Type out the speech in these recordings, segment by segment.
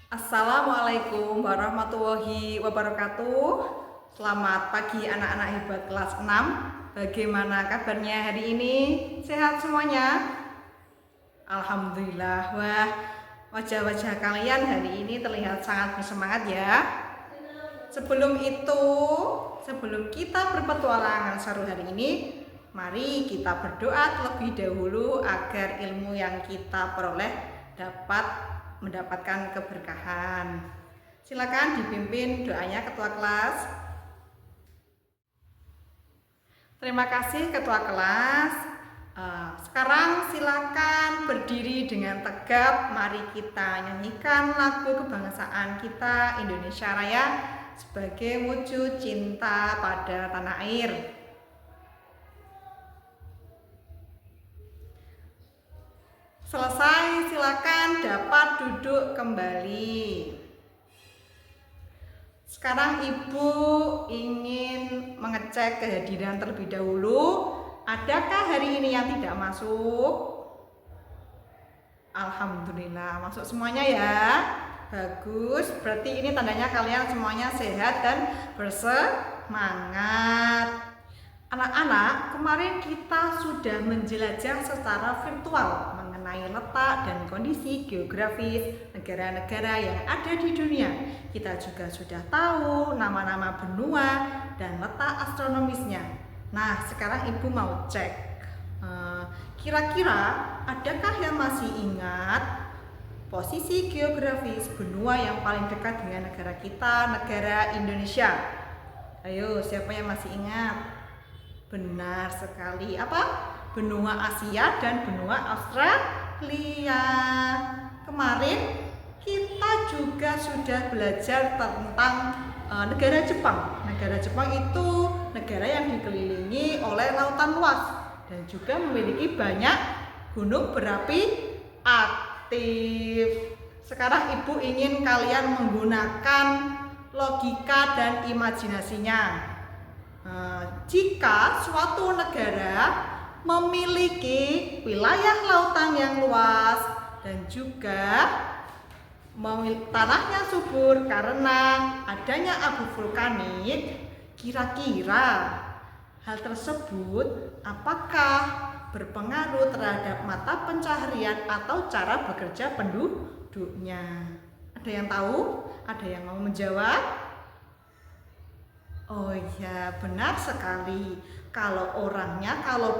Assalamualaikum warahmatullahi wabarakatuh. Selamat pagi anak-anak hebat kelas 6. Bagaimana kabarnya hari ini? Sehat semuanya? Alhamdulillah. Wah, wajah-wajah kalian hari ini terlihat sangat bersemangat ya. Sebelum kita berpetualangan seru hari ini, mari kita berdoa terlebih dahulu agar ilmu yang kita peroleh dapat mendapatkan keberkahan. Silakan dipimpin doanya ketua kelas. Terima kasih ketua kelas. Sekarang silakan berdiri dengan tegap. Mari kita nyanyikan lagu kebangsaan kita Indonesia Raya sebagai wujud cinta pada tanah air. Selesai, silakan dapat duduk kembali. Sekarang Ibu ingin mengecek kehadiran terlebih dahulu. Adakah hari ini yang tidak masuk? Alhamdulillah, masuk semuanya ya. Bagus, berarti ini tandanya kalian semuanya sehat dan bersemangat. Anak-anak, kemarin kita sudah menjelajah secara virtual mengenai letak dan kondisi geografis negara-negara yang ada di dunia. Kita juga sudah tahu nama-nama benua dan letak astronomisnya. Nah, sekarang Ibu mau cek. Kira-kira adakah yang masih ingat posisi geografis benua yang paling dekat dengan negara kita, negara Indonesia? Ayo, siapa yang masih ingat? Benar sekali. Apa? Benua Asia dan benua Australia. Kemarin kita juga sudah belajar tentang negara Jepang. Negara Jepang itu negara yang dikelilingi oleh lautan luas dan juga memiliki banyak gunung berapi aktif. Sekarang Ibu ingin kalian menggunakan logika dan imajinasinya. Jika suatu negara memiliki wilayah lautan yang luas dan juga tanahnya subur karena adanya abu vulkanik, kira-kira hal tersebut apakah berpengaruh terhadap mata pencaharian atau cara bekerja penduduknya? Ada yang tahu? Ada yang mau menjawab? Oh iya, benar sekali. Kalau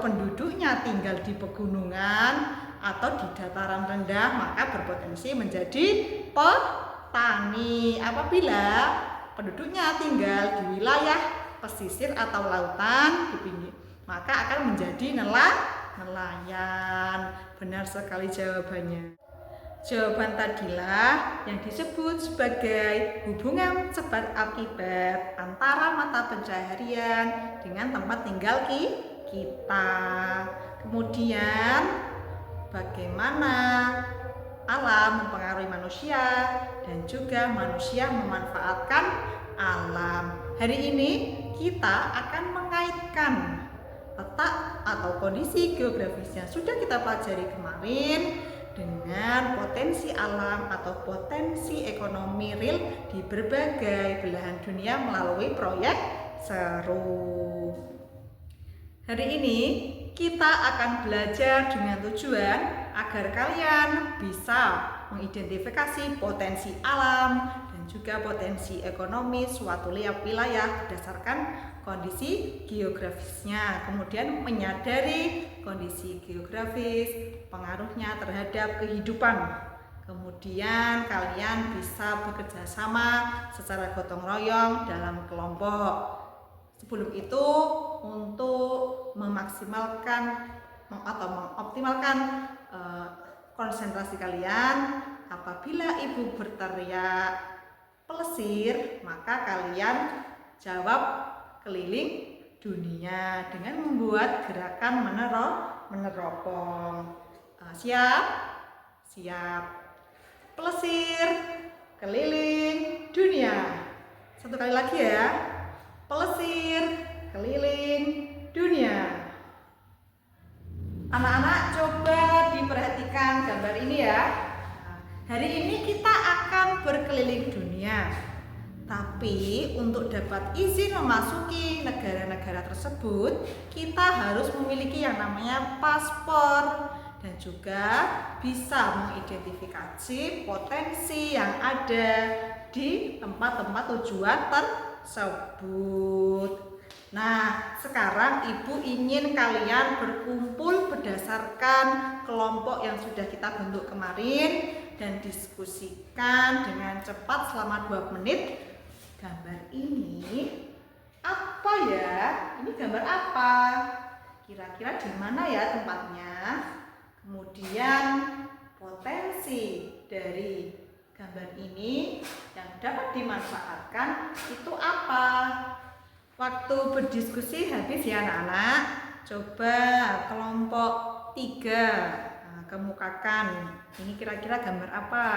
penduduknya tinggal di pegunungan atau di dataran rendah, maka berpotensi menjadi petani. Apabila penduduknya tinggal di wilayah pesisir atau lautan di pinggir, maka akan menjadi nelayan. Benar sekali jawabannya. Jawaban tadilah yang disebut sebagai hubungan sebab akibat antara mata pencaharian dengan tempat tinggal kita. Kemudian bagaimana alam mempengaruhi manusia dan juga manusia memanfaatkan alam. Hari ini kita akan mengaitkan letak atau kondisi geografisnya sudah kita pelajari kemarin dengan potensi alam atau potensi ekonomi real di berbagai belahan dunia melalui proyek seru. Hari ini kita akan belajar dengan tujuan agar kalian bisa mengidentifikasi potensi alam dan juga potensi ekonomi suatu wilayah berdasarkan kondisi geografisnya, kemudian menyadari kondisi geografis, pengaruhnya terhadap kehidupan. Kemudian kalian bisa bekerja sama secara gotong royong dalam kelompok. Sebelum itu, untuk memaksimalkan atau mengoptimalkan konsentrasi kalian, apabila Ibu berteriak pelesir, maka kalian jawab keliling dunia dengan membuat gerakan meneropong. Siap? Siap. Pelesir keliling dunia. Satu kali lagi ya. Pelesir keliling dunia. Anak-anak coba diperhatikan gambar ini ya. Hari ini kita akan berkeliling dunia. Tapi untuk dapat izin memasuki negara-negara tersebut, kita harus memiliki yang namanya paspor dan juga bisa mengidentifikasi potensi yang ada di tempat-tempat tujuan tersebut. Nah, sekarang Ibu ingin kalian berkumpul berdasarkan kelompok yang sudah kita bentuk kemarin dan diskusikan dengan cepat selama 2 menit. Gambar ini apa ya? Ini gambar apa? Kira-kira di mana ya tempatnya? Kemudian potensi dari gambar ini yang dapat dimanfaatkan itu apa? Waktu berdiskusi habis ya anak-anak. Coba kelompok 3 kemukakan. Ini kira-kira gambar apa?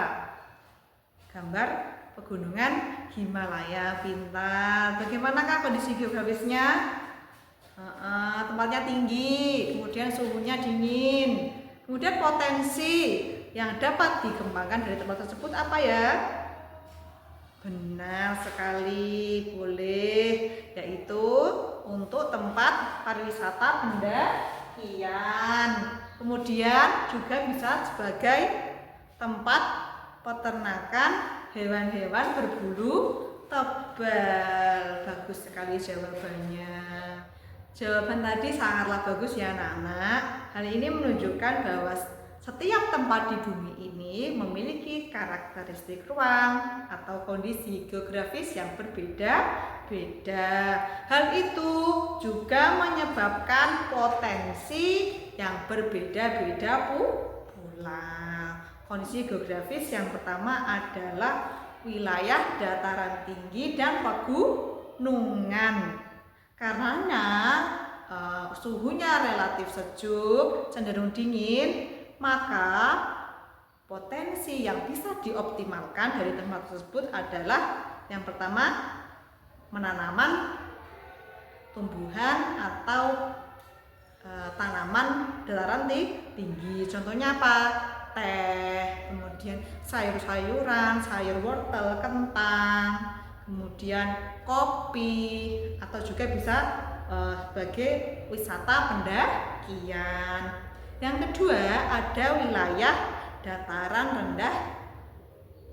Gambar pegunungan Himalaya. Pintar. Bagaimanakah kondisi geografisnya? Tempatnya tinggi, kemudian suhunya dingin. Kemudian potensi yang dapat dikembangkan dari tempat tersebut apa ya? Benar sekali, boleh, yaitu untuk tempat pariwisata pendakian. Kemudian juga bisa sebagai tempat peternakan hewan-hewan berbulu tebal. Bagus sekali jawabannya. Jawaban tadi sangatlah bagus ya anak-anak. Hal ini menunjukkan bahwa setiap tempat di bumi ini memiliki karakteristik ruang atau kondisi geografis yang berbeda-beda. Hal itu juga menyebabkan potensi yang berbeda-beda pula. Kondisi geografis yang pertama adalah wilayah dataran tinggi dan pegunungan. Karena suhunya relatif sejuk, cenderung dingin, maka potensi yang bisa dioptimalkan dari tempat tersebut adalah yang pertama menanaman tumbuhan atau tanaman dataran tinggi. Contohnya apa? Teh, kemudian sayur-sayuran, sayur wortel, kentang, kemudian kopi, atau juga bisa sebagai wisata pendakian. Yang kedua, ada wilayah dataran rendah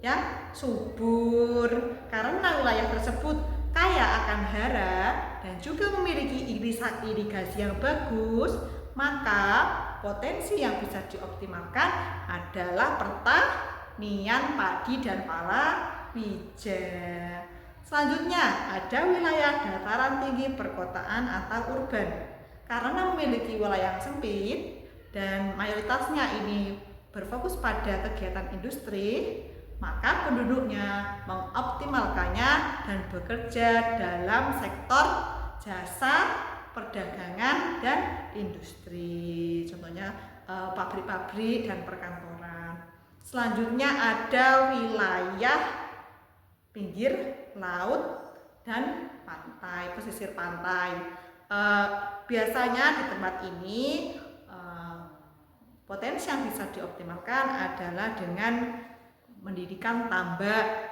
yang subur. Karena wilayah tersebut kaya akan hara dan juga memiliki irigasi yang bagus, maka potensi yang bisa dioptimalkan adalah pertanian padi dan palawija. Selanjutnya, ada wilayah dataran tinggi perkotaan atau urban. Karena memiliki wilayah yang sempit dan mayoritasnya ini berfokus pada kegiatan industri, maka penduduknya mengoptimalkannya dan bekerja dalam sektor jasa, perdagangan, dan industri. Contohnya pabrik-pabrik dan perkantoran. Selanjutnya ada wilayah pinggir laut dan pantai, pesisir pantai. Biasanya di tempat ini potensi yang bisa dioptimalkan adalah dengan mendirikan tambak,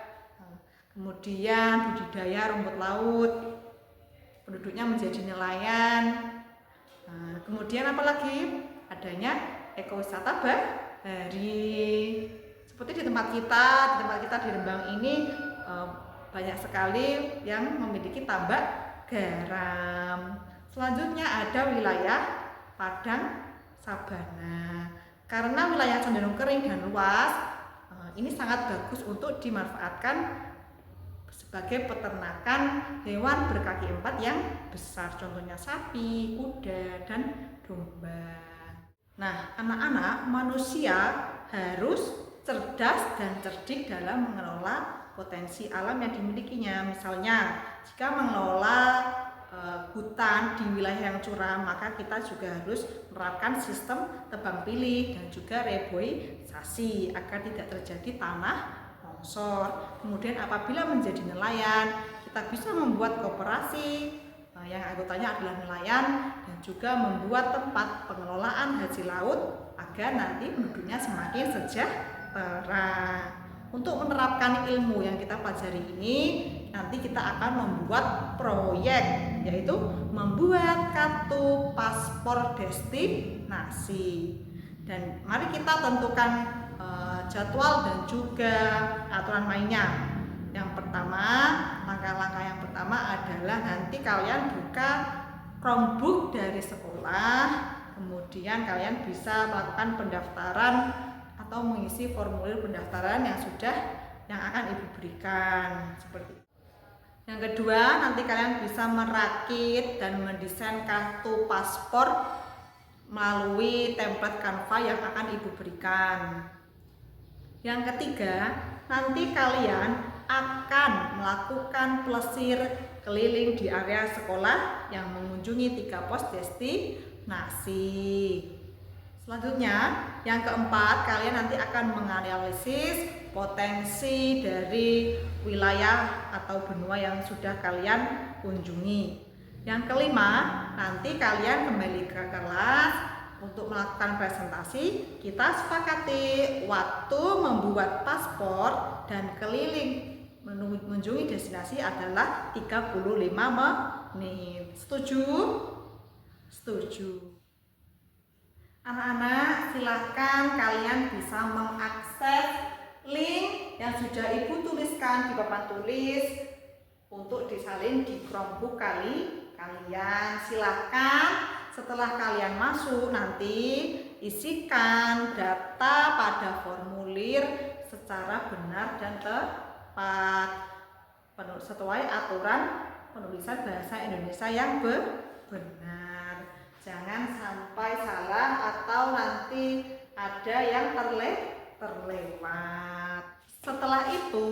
kemudian budidaya rumput laut, penduduknya menjadi nelayan. Kemudian apalagi adanya ekowisata bahari. Seperti di tempat kita di Rembang ini banyak sekali yang memiliki tambak garam. Selanjutnya ada wilayah padang sabana. Karena wilayah cenderung kering dan luas, ini sangat bagus untuk dimanfaatkan sebagai peternakan hewan berkaki 4 yang besar. Contohnya sapi, kuda, dan domba. Nah, anak-anak, manusia harus cerdas dan cerdik dalam mengelola potensi alam yang dimilikinya. Misalnya, jika mengelola hutan di wilayah yang curam, maka kita juga harus menerapkan sistem tebang pilih dan juga reboisasi agar tidak terjadi tanah longsor. Kemudian apabila menjadi nelayan, kita bisa membuat koperasi yang anggotanya adalah nelayan dan juga membuat tempat pengelolaan hasil laut agar nanti penduduknya semakin sejahtera. untuk menerapkan ilmu yang kita pelajari ini, nanti kita akan membuat proyek, yaitu membuat kartu paspor destinasi. Dan mari kita tentukan jadwal dan juga aturan mainnya. Yang pertama, langkah-langkah yang pertama adalah nanti kalian buka Chromebook dari sekolah, kemudian kalian bisa melakukan pendaftaran atau mengisi formulir pendaftaran yang akan ibu berikan seperti itu. Yang kedua, nanti kalian bisa merakit dan mendesain kartu paspor melalui template Canva yang akan ibu berikan. Yang ketiga, nanti kalian akan melakukan plesir keliling di area sekolah yang mengunjungi 3 pos destinasi. Selanjutnya, yang keempat, kalian nanti akan menganalisis potensi dari wilayah atau benua yang sudah kalian kunjungi. Yang kelima, nanti kalian kembali ke kelas untuk melakukan presentasi. Kita sepakati waktu membuat paspor dan keliling mengunjungi destinasi adalah 35 menit. Setuju? Setuju. Anak-anak, silahkan kalian bisa mengakses link yang sudah ibu tuliskan di papan tulis untuk disalin di Chromebook kalian. Silahkan setelah kalian masuk nanti isikan data pada formulir secara benar dan tepat sesuai aturan penulisan bahasa Indonesia yang benar. Jangan sampai salah atau nanti ada yang terlewat. Setelah itu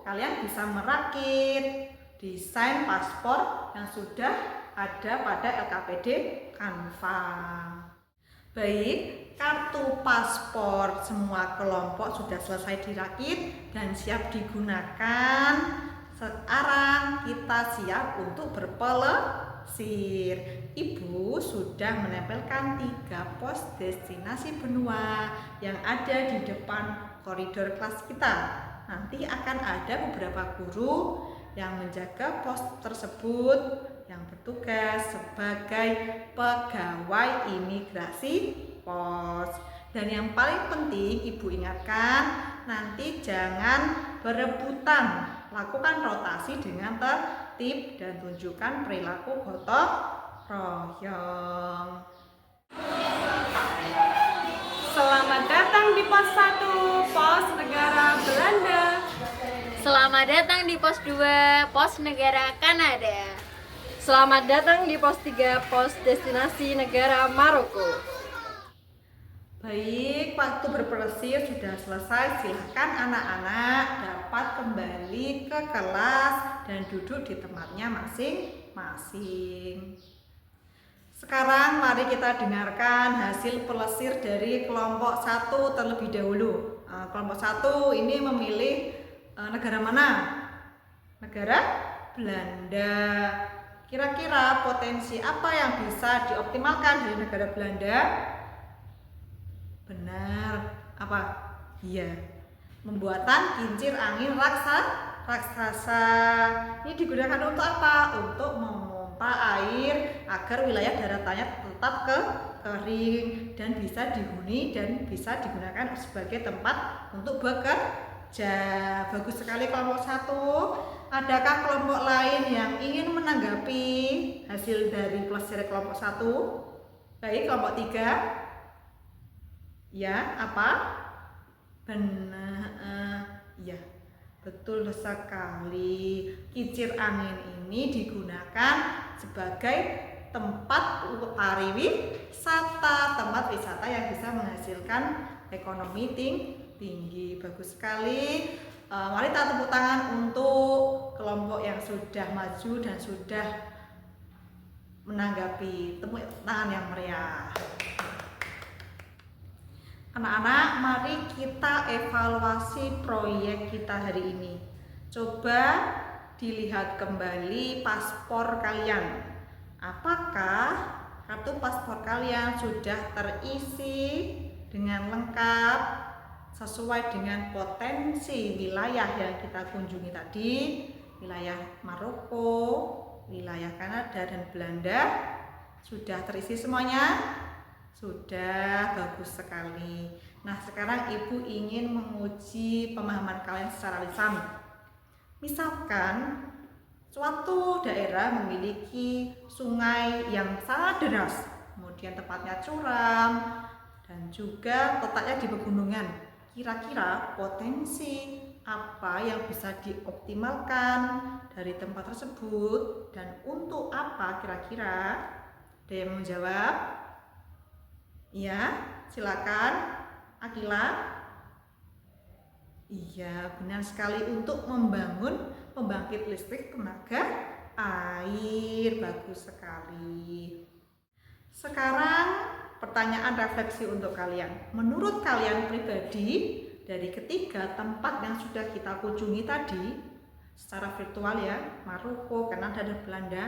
kalian bisa merakit desain paspor yang sudah ada pada LKPD Canva. Baik, kartu paspor semua kelompok sudah selesai dirakit dan siap digunakan. Sekarang kita siap untuk berpelesir. Ibu sudah menempelkan 3 pos destinasi benua yang ada di depan koridor kelas kita. Nanti akan ada beberapa guru yang menjaga pos tersebut, yang bertugas sebagai pegawai imigrasi pos. Dan yang paling penting ibu ingatkan, nanti jangan berebutan, lakukan rotasi dengan tertib dan tunjukkan perilaku gotong royong. Selamat datang di pos 1, pos negara Belanda. Selamat datang di pos 2, pos negara Kanada. Selamat datang di pos 3, pos destinasi negara Maroko. Baik, waktu berpelesir sudah selesai. Silahkan anak-anak dapat kembali ke kelas dan duduk di tempatnya masing-masing. Sekarang mari kita dengarkan hasil pelesir dari kelompok 1 terlebih dahulu. Kelompok 1 ini memilih negara mana? Negara Belanda. Kira-kira potensi apa yang bisa dioptimalkan dari negara Belanda? Benar, apa? Iya, pembuatan kincir angin raksasa. Ini digunakan untuk apa? Untuk memompa air agar wilayah daratannya tetap kering dan bisa dihuni dan bisa digunakan sebagai tempat untuk bekerja. Bagus sekali kelompok 1. Adakah kelompok lain yang ingin menanggapi hasil dari pelesir kelompok 1? Baik, kelompok 3. Ya, apa? Benar, ya, betul sekali. Kincir angin ini digunakan sebagai tempat untuk pariwisata, tempat wisata yang bisa menghasilkan ekonomi tinggi. Bagus sekali. Mari kita tepuk tangan untuk kelompok yang sudah maju dan sudah menanggapi. Tepuk tangan yang meriah. Anak-anak, mari kita evaluasi proyek kita hari ini. Coba dilihat kembali paspor kalian. Apakah kartu paspor kalian sudah terisi dengan lengkap? sesuai dengan potensi wilayah yang kita kunjungi tadi, wilayah Maroko, wilayah Kanada dan Belanda. Sudah terisi semuanya? Sudah, bagus sekali. Nah, sekarang Ibu ingin menguji pemahaman kalian secara lisan. Misalkan suatu daerah memiliki sungai yang sangat deras, kemudian tempatnya curam dan juga letaknya di pegunungan. Kira-kira potensi apa yang bisa dioptimalkan dari tempat tersebut dan untuk apa kira-kira? Ada yang menjawab? Iya, silakan. Akila. Iya, benar sekali, untuk membangun pembangkit listrik tenaga air. Bagus sekali. Sekarang pertanyaan refleksi untuk kalian. Menurut kalian pribadi, dari ketiga tempat yang sudah kita kunjungi tadi secara virtual ya, Maroko, Kanada dan Belanda,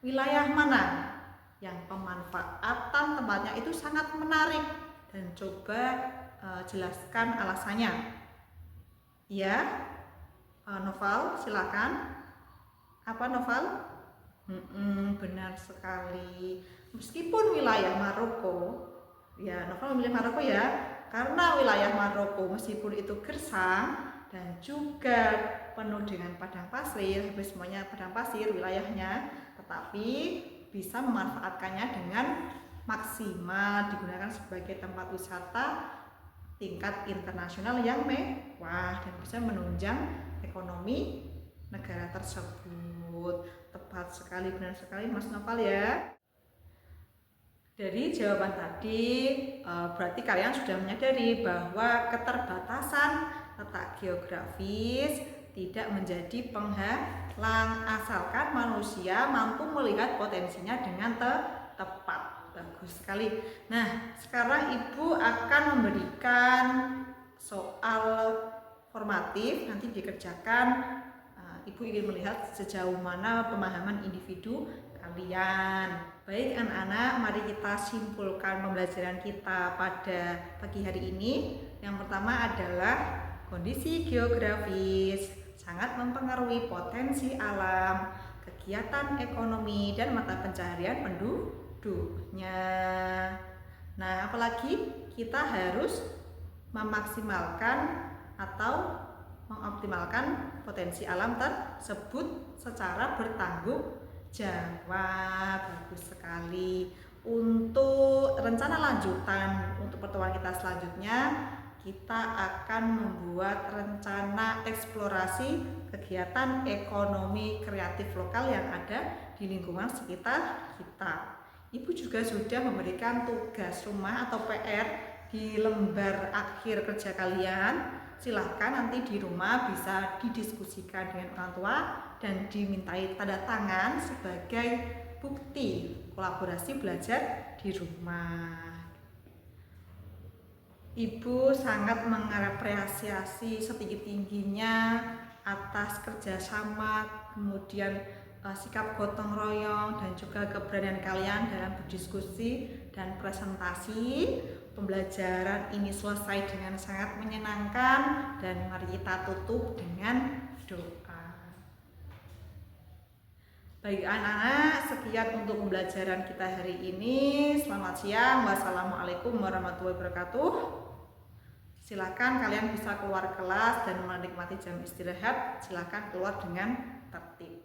wilayah mana yang pemanfaatan tempatnya itu sangat menarik? Dan coba jelaskan alasannya. Ya, Noval, silakan. Apa Noval? Benar sekali. Meskipun wilayah Maroko, ya Noval memilih Maroko ya, karena wilayah Maroko meskipun itu gersang dan juga penuh dengan padang pasir, hampir semuanya padang pasir wilayahnya, tetapi bisa memanfaatkannya dengan maksimal, digunakan sebagai tempat wisata tingkat internasional yang mewah dan bisa menunjang ekonomi negara tersebut. Tepat sekali, benar sekali Mas Noval ya. Dari jawaban tadi berarti kalian sudah menyadari bahwa keterbatasan letak geografis tidak menjadi penghalang asalkan manusia mampu melihat potensinya dengan tepat. Bagus sekali. Nah, sekarang Ibu akan memberikan soal formatif, nanti dikerjakan. Ibu ingin melihat sejauh mana pemahaman individu kalian. Baik anak-anak, mari kita simpulkan pembelajaran kita pada pagi hari ini. Yang pertama adalah kondisi geografis sangat mempengaruhi potensi alam, kegiatan ekonomi, dan mata pencaharian penduduknya. Nah, apalagi kita harus memaksimalkan atau mengoptimalkan potensi alam tersebut secara bertanggung jawab. Bagus sekali. Untuk rencana lanjutan untuk pertemuan kita selanjutnya, kita akan membuat rencana eksplorasi kegiatan ekonomi kreatif lokal yang ada di lingkungan sekitar kita. Ibu juga sudah memberikan tugas rumah atau PR di lembar akhir kerja kalian. Silahkan nanti di rumah bisa didiskusikan dengan orang tua dan dimintai tanda tangan sebagai bukti kolaborasi belajar di rumah. Ibu sangat mengapresiasi setinggi-tingginya atas kerjasama, kemudian sikap gotong royong dan juga keberanian kalian dalam berdiskusi dan presentasi. Pembelajaran ini selesai dengan sangat menyenangkan dan mari kita tutup dengan doa. Baik anak-anak, sekian untuk pembelajaran kita hari ini. Selamat siang. Wassalamualaikum warahmatullahi wabarakatuh. Silakan kalian bisa keluar kelas dan menikmati jam istirahat. Silakan keluar dengan tertib.